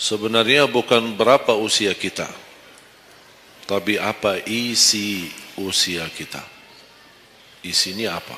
Sebenarnya bukan berapa usia kita, tapi apa isi usia kita. Isinya apa?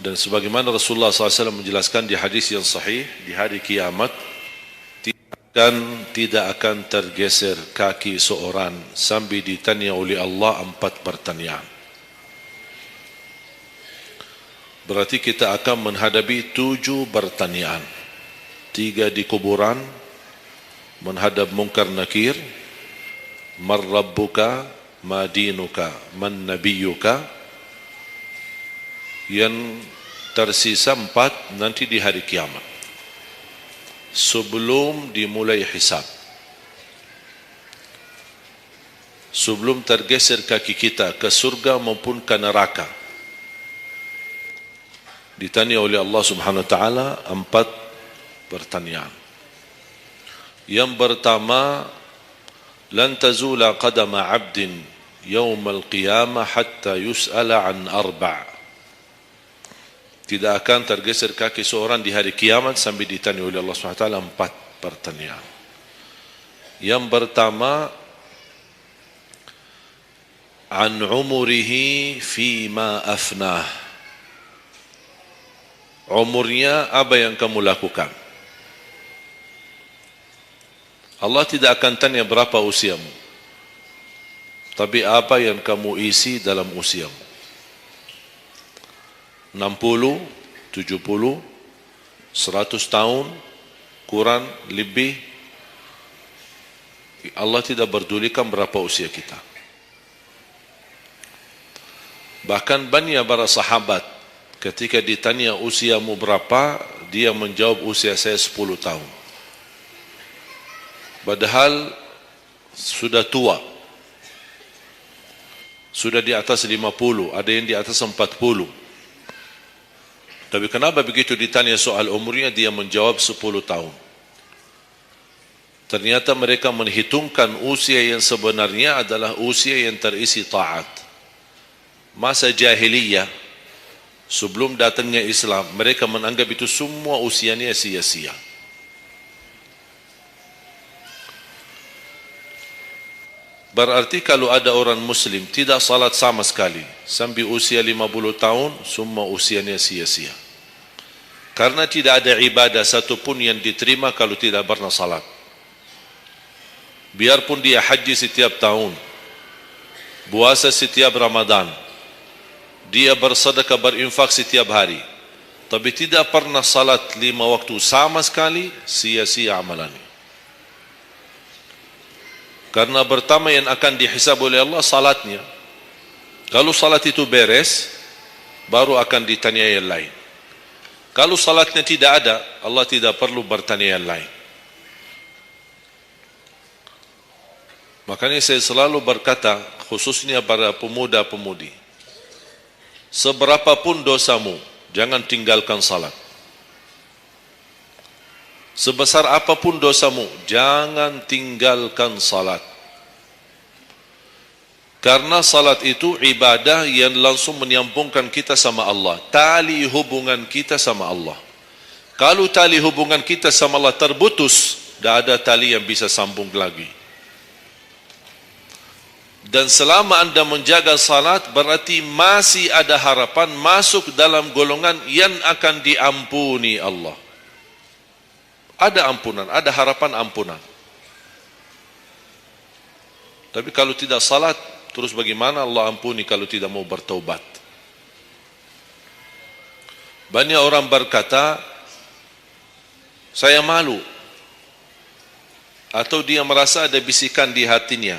Dan sebagaimana Rasulullah SAW menjelaskan di hadis yang sahih, di hari kiamat tidak akan tergeser kaki seorang sambil ditanya oleh Allah 4 pertanyaan. Berarti kita akan menghadapi 7 pertanyaan. 3 di kuburan, menghadap munkar nakir, man rabbuka, ma dinuka, man nabiyuka. Yang tersisa 4 nanti di hari kiamat, sebelum dimulai hisab, sebelum tergeser kaki kita ke surga maupun ke neraka, ditanya oleh Allah Subhanahu wa taala 4 pertanyaan. Yang pertama, lan tazula qadama 'abdin yaumal qiyamah hatta yus'ala an 4. Tidak akan tergeser kaki seorang di hari kiamat sampai ditanya oleh Allah SWT 4 pertanyaan. Yang pertama, an umurihi fima afnah. Umurnya apa yang kamu lakukan. Allah tidak akan tanya berapa usiamu, tapi apa yang kamu isi dalam usiamu. 60, 70, 100 tahun, kurang, lebih. Allah tidak berdulikan berapa usia kita. Bahkan banyak para sahabat ketika ditanya usiamu berapa, dia menjawab usia saya 10 tahun. Padahal sudah tua. Sudah di atas 50, ada yang di atas 40. Tapi kenapa begitu ditanya soal umurnya dia menjawab 10 tahun? Ternyata mereka menghitungkan usia yang sebenarnya adalah usia yang terisi taat. Masa jahiliyah, sebelum datangnya Islam, mereka menganggap itu semua usianya sia-sia. Berarti kalau ada orang muslim tidak salat sama sekali sampai usia 50 tahun, semua usianya sia-sia. Karena tidak ada ibadah satupun yang diterima kalau tidak pernah salat. Biarpun dia haji setiap tahun, puasa setiap Ramadan, dia bersedekah berinfak setiap hari, tapi tidak pernah salat 5 waktu sama sekali, sia-sia amalannya. Karena pertama yang akan dihisab oleh Allah salatnya. Kalau salat itu beres, baru akan ditanya yang lain. Kalau salatnya tidak ada, Allah tidak perlu bertanya yang lain. Makanya saya selalu berkata, khususnya para pemuda-pemudi, seberapapun dosamu, jangan tinggalkan salat. Sebesar apapun dosamu, jangan tinggalkan salat. Karena salat itu ibadah yang langsung menyambungkan kita sama Allah. Tali hubungan kita sama Allah. Kalau tali hubungan kita sama Allah terputus, tidak ada tali yang bisa sambung lagi. Dan selama anda menjaga salat, berarti masih ada harapan masuk dalam golongan yang akan diampuni Allah. Ada ampunan, ada harapan ampunan. Tapi kalau tidak salat, terus bagaimana Allah ampuni kalau tidak mau bertaubat? Banyak orang berkata, saya malu. Atau dia merasa ada bisikan di hatinya.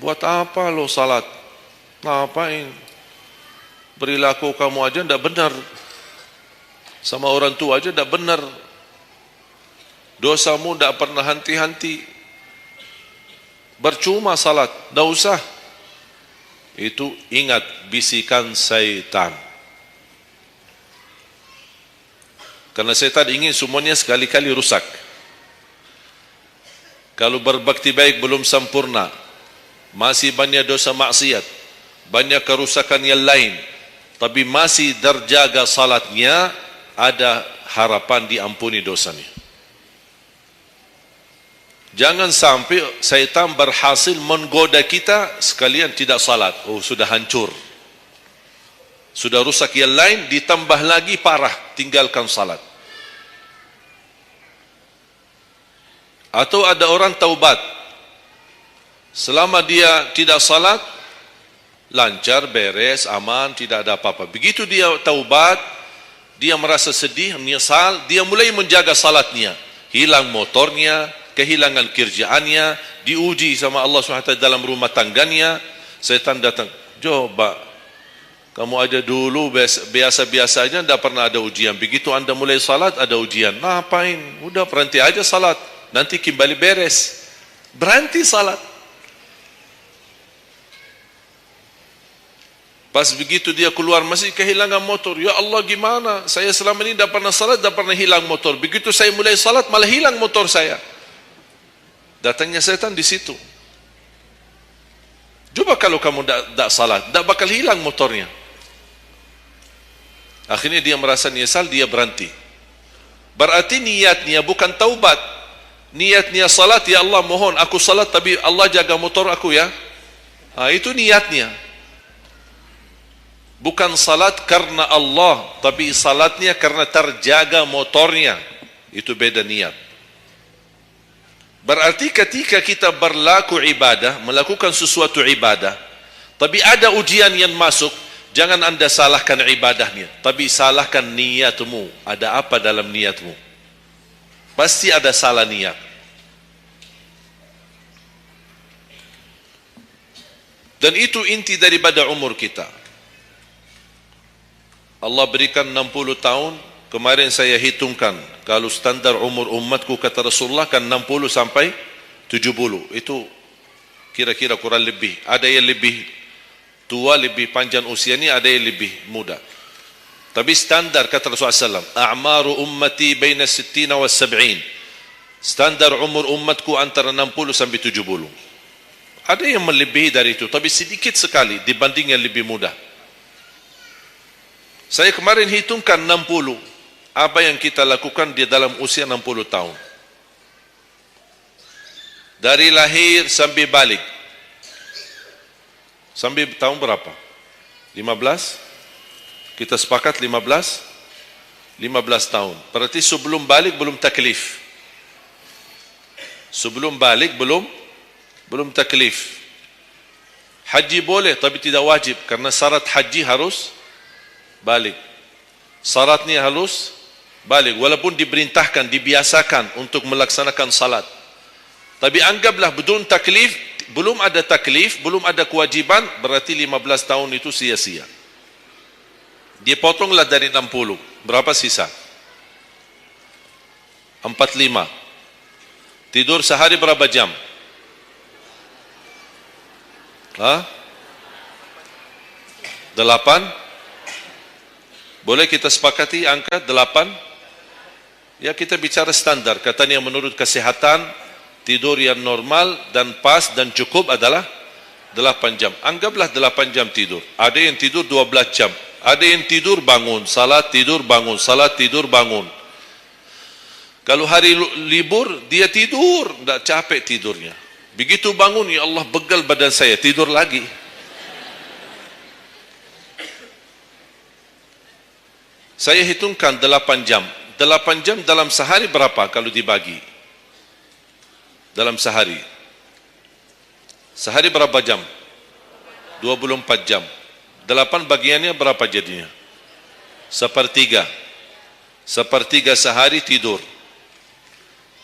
Buat apa lo salat? Ngapain? Perilaku kamu aja tidak benar. Sama orang tua aja tidak benar. Dosamu tidak pernah henti-henti. Bercuma salat, tidak usah. Itu ingat bisikan syaitan. Karena syaitan ingin semuanya sekali-kali rusak. Kalau berbakti baik belum sempurna, masih banyak dosa maksiat, banyak kerusakan yang lain, tapi masih terjaga salatnya, ada harapan diampuni dosanya. Jangan sampai syaitan berhasil menggoda kita sekalian tidak salat. Oh, sudah hancur. Sudah rusak yang lain, ditambah lagi parah, tinggalkan salat. Atau ada orang taubat, selama dia tidak salat, lancar, beres, aman, tidak ada apa-apa. Begitu dia taubat, dia merasa sedih, menyesal, dia mulai menjaga salatnya. Hilang motornya, kehilangan kerjaannya, diuji sama Allah SWT dalam rumah tangganya. Setan datang, coba, kamu aja dulu biasa-biasa aja, tidak pernah ada ujian. Begitu anda mulai salat, ada ujian. Ngapain? Udah berhenti aja salat, nanti kembali beres. Berhenti salat. Pas begitu dia keluar masih kehilangan motor. Ya Allah, gimana? Saya selama ini tidak pernah salat, tidak pernah hilang motor. Begitu saya mulai salat, malah hilang motor saya. Datangnya setan di situ. Coba kalau kamu tidak salat, tidak bakal hilang motornya. Akhirnya dia merasa nyesal, dia berhenti. Berarti niatnya bukan taubat. Niatnya salat, ya Allah mohon aku salat tapi Allah jaga motor aku ya. Itu niatnya. Bukan salat karena Allah, tapi salatnya karena terjaga motornya. Itu beda niat. Berarti ketika kita berlaku ibadah, melakukan sesuatu ibadah, tapi ada ujian yang masuk, jangan anda salahkan ibadahnya, tapi salahkan niatmu. Ada apa dalam niatmu? Pasti ada salah niat. Dan itu inti daripada umur kita. Allah berikan 60 tahun. Kemarin saya hitungkan, kalau standar umur umatku kata Rasulullah kan 60 sampai 70. Itu kira-kira kurang lebih. Ada yang lebih tua, lebih panjang usianya, ada yang lebih muda. Tapi standar kata Rasulullah SAW, a'maru ummati baina 60 wa 70. Standar umur umatku antara 60 sampai 70. Ada yang melebihi dari itu, tapi sedikit sekali dibanding yang lebih muda. Saya kemarin hitungkan 60. Apa yang kita lakukan di dalam usia 60 tahun. Dari lahir sampai balik. Sampai tahun berapa? 15? Kita sepakat 15? 15 tahun. Berarti sebelum balik belum taklif. Sebelum balik belum taklif. Haji boleh tapi tidak wajib, karena syarat haji harus balik. Syaratnya harus balik, walaupun diperintahkan, dibiasakan untuk melaksanakan salat. Tapi anggaplah bedun taklif, belum ada taklif, belum ada kewajiban, berarti 15 tahun itu sia-sia. Dipotonglah dari 60, berapa sisa? 45. Tidur sehari berapa jam? Hah? 8? Boleh kita sepakati angka 8? Ya, kita bicara standar. Katanya menurut kesehatan, tidur yang normal dan pas dan cukup adalah 8 jam. Anggaplah 8 jam tidur. Ada yang tidur 12 jam. Ada yang tidur bangun, salat tidur bangun, salat tidur bangun. Kalau hari libur, dia tidur, tidak capek tidurnya. Begitu bangun, ya Allah begal badan saya, tidur lagi. Saya hitungkan 8 jam. 8 jam dalam sehari berapa kalau dibagi? Dalam sehari. Sehari berapa jam? 24 jam. 8 bagiannya berapa jadinya? Sepertiga. Sepertiga sehari tidur.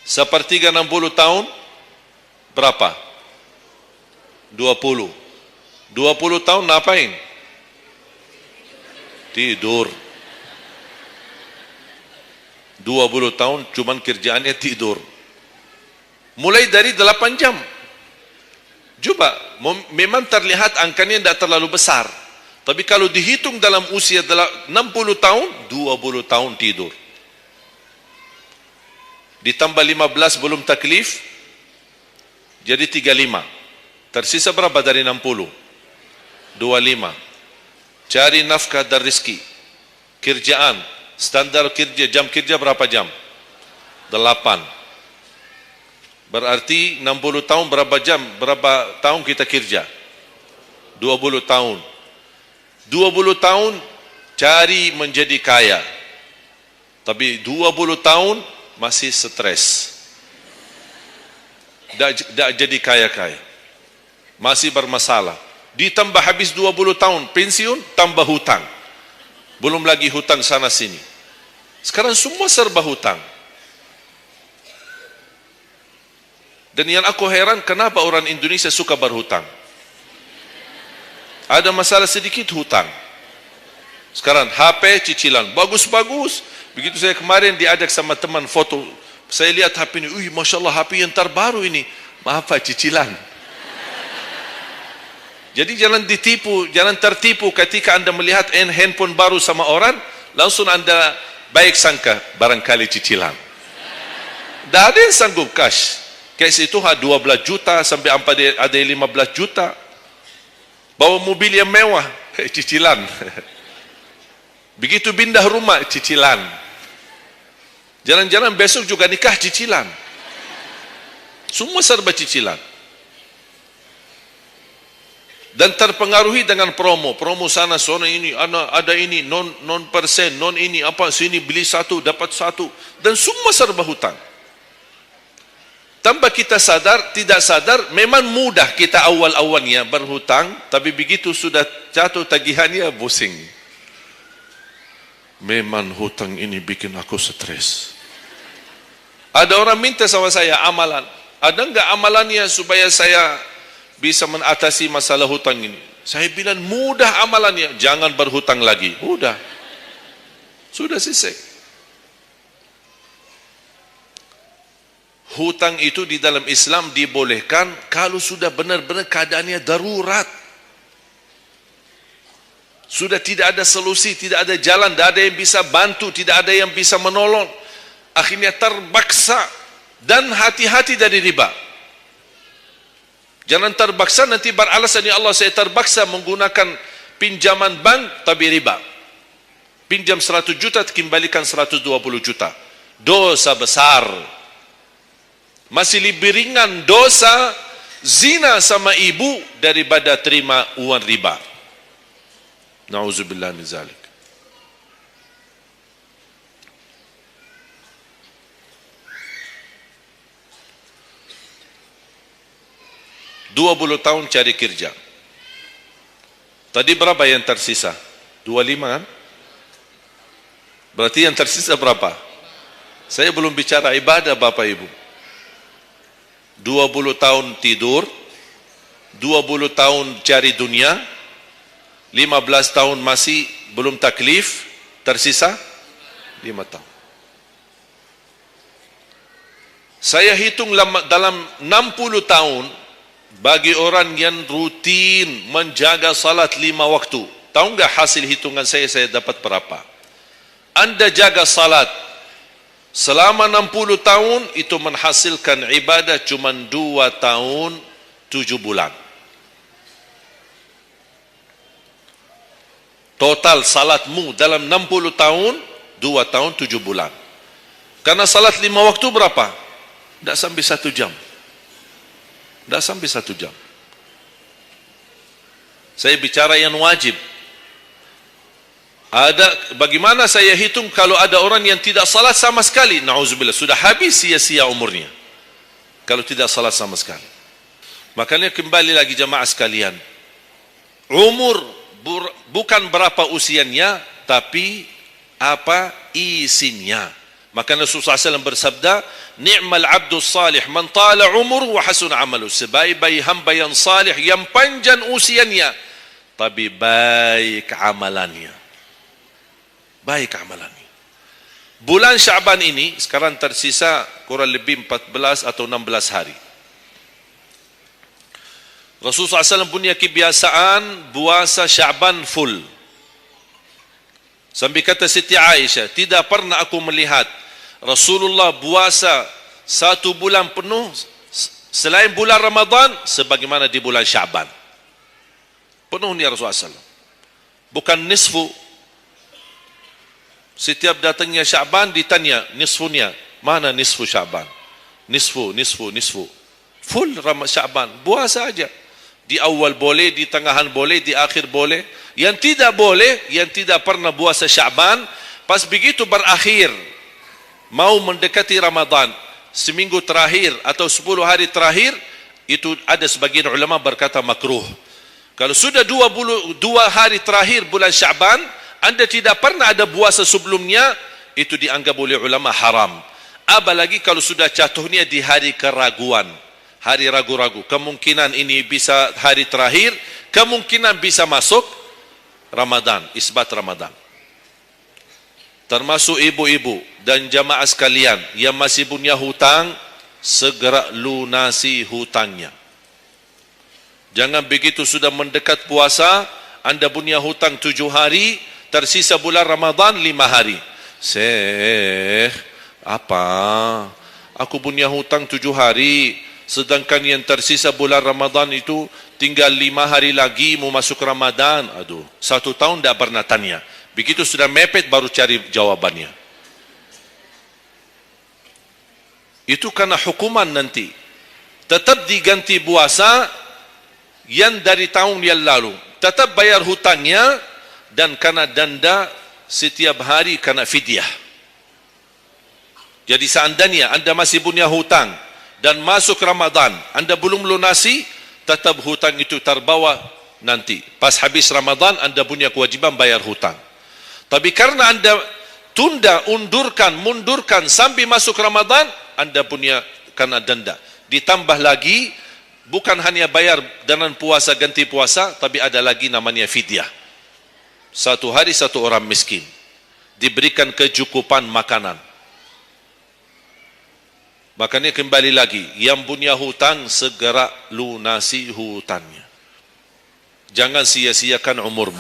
Sepertiga 60 tahun berapa? 20. 20 tahun ngapain? Tidur. 20 tahun cuman kerjaannya tidur. Mulai dari 8 jam. Coba, memang terlihat angkanya tidak terlalu besar. Tapi kalau dihitung dalam usia 60 tahun, 20 tahun tidur. Ditambah 15 belum taklif, jadi 35. Tersisa berapa dari 60? 25. Cari nafkah dan rezeki. Kerjaan. Standar kerja, jam kerja berapa jam? 8. Berarti 60 tahun berapa jam? Berapa tahun kita kerja? 20 tahun. 20 tahun cari menjadi kaya. Tapi 20 tahun masih stres. Tak jadi kaya-kaya. Masih bermasalah. Ditambah habis 20 tahun pensiun, tambah hutang. Belum lagi hutang sana sini. Sekarang semua serba hutang. Dan yang aku heran, kenapa orang Indonesia suka berhutang? Ada masalah sedikit hutang. Sekarang HP cicilan, bagus-bagus. Begitu saya kemarin diajak sama teman foto, saya lihat HP ini, Masya Allah HP yang terbaru ini. Maaf Pak, cicilan. Jadi jangan ditipu, jangan tertipu ketika anda melihat handphone baru sama orang, langsung anda baik sangka, barangkali cicilan. Tak ada yang sanggup cash. Cash itu 12 juta sampai ada 15 juta. Bawa mobil yang mewah, cicilan. Begitu pindah rumah, cicilan. Jalan-jalan besok juga nikah, cicilan. Semua serba cicilan. Dan terpengaruhi dengan promo sana ini, ada ini non persen, non ini apa, sini beli satu dapat satu, dan semua serba hutang. Tanpa kita sadar, tidak sadar, memang mudah kita awal-awalnya berhutang, tapi begitu sudah jatuh tagihannya pusing. Memang hutang ini bikin aku stres. Ada orang minta sama saya amalan, ada enggak amalannya supaya saya bisa mengatasi masalah hutang ini? Saya bilang mudah amalannya, jangan berhutang lagi. Sudah selesai. Hutang itu di dalam Islam dibolehkan kalau sudah benar-benar keadaannya darurat. Sudah tidak ada solusi, tidak ada jalan, tidak ada yang bisa bantu, tidak ada yang bisa menolong. Akhirnya terpaksa, dan hati-hati dari riba. Jangan terpaksa nanti beralasan, ya Allah saya terpaksa menggunakan pinjaman bank tapi riba. Pinjam 100 juta kembalikan 120 juta. Dosa besar. Masih lebih ringan dosa zina sama ibu daripada terima uang riba. Nauzubillah min zalik. Dua 20 tahun cari kerja. Tadi berapa yang tersisa? 25 kan? Berarti yang tersisa berapa? Saya belum bicara ibadah Bapak Ibu. 20 tahun tidur, 20 tahun cari dunia, 15 tahun masih belum taklif, tersisa 5 tahun. Saya hitung dalam 60 tahun, bagi orang yang rutin menjaga salat 5 waktu, tahu enggak hasil hitungan saya dapat berapa? Anda jaga salat selama 60 tahun, itu menghasilkan ibadah cuma 2 tahun 7 bulan. Total salatmu dalam 60 tahun 2 tahun 7 bulan. Karena salat 5 waktu berapa? Tidak sampai 1 jam. Tidak sampai 1 jam. Saya bicara yang wajib. Ada, bagaimana saya hitung kalau ada orang yang tidak salat sama sekali? Na'udzubillah, sudah habis sia-sia umurnya kalau tidak salat sama sekali. Makanya kembali lagi jamaah sekalian, umur bukan berapa usianya, tapi apa isinya. Maka Rasulullah SAW bersabda, ni'mal abdus salih man tala umur wa hasun amalu. Sebaik-baik hamba yang salih, yang panjang usianya, tapi baik amalannya. Baik amalannya. Bulan Syaban ini sekarang tersisa kurang lebih 14 atau 16 hari. Rasulullah SAW punya kebiasaan puasa Syaban full. Sampai kata Siti Aisyah, tidak pernah aku melihat Rasulullah puasa 1 bulan penuh selain bulan Ramadan sebagaimana di bulan Syaban. Penuhnya Rasulullah SAW. Bukan nisfu. Setiap datangnya Syaban ditanya nisfunya, mana nisfu Syaban? nisfu. Full Sya'ban, puasa aja. Di awal boleh, di tengahan boleh, di akhir boleh. Yang tidak boleh, yang tidak pernah puasa Sya'ban, pas begitu berakhir, mau mendekati Ramadan, seminggu terakhir atau 10 hari terakhir, itu ada sebagian ulama berkata makruh. Kalau sudah 2 hari terakhir bulan Sya'ban, Anda tidak pernah ada puasa sebelumnya, itu dianggap oleh ulama haram. Apalagi kalau sudah jatuhnya di hari keraguan, hari ragu-ragu, kemungkinan ini bisa hari terakhir, kemungkinan bisa masuk Ramadan, isbat Ramadan. Termasuk ibu-ibu dan jamaah sekalian yang masih punya hutang, segera lunasi hutangnya. Jangan begitu sudah mendekat puasa, Anda punya hutang 7 hari, tersisa bulan Ramadan 5 hari. Syekh, apa? Aku punya hutang 7 hari, sedangkan yang tersisa bulan Ramadan itu tinggal 5 hari lagi mau masuk Ramadan. Aduh, 1 tahun tidak pernah tanya. Begitu sudah mepet baru cari jawabannya. Itu karena hukuman nanti. Tetap diganti puasa yang dari tahun yang lalu. Tetap bayar hutangnya dan kena denda setiap hari kena fidyah. Jadi seandainya Anda masih punya hutang dan masuk Ramadan, Anda belum lunasi, tetap hutang itu terbawa nanti. Pas habis Ramadan, Anda punya kewajiban bayar hutang. Tapi karena Anda tunda, mundurkan sampai masuk Ramadan, Anda punya kena denda. Ditambah lagi, bukan hanya bayar dengan puasa ganti puasa, tapi ada lagi namanya fidyah. 1 hari 1 orang miskin, diberikan kecukupan makanan. Makanya kembali lagi, yang punya hutang segera lunasi hutangnya. Jangan sia-siakan umurmu.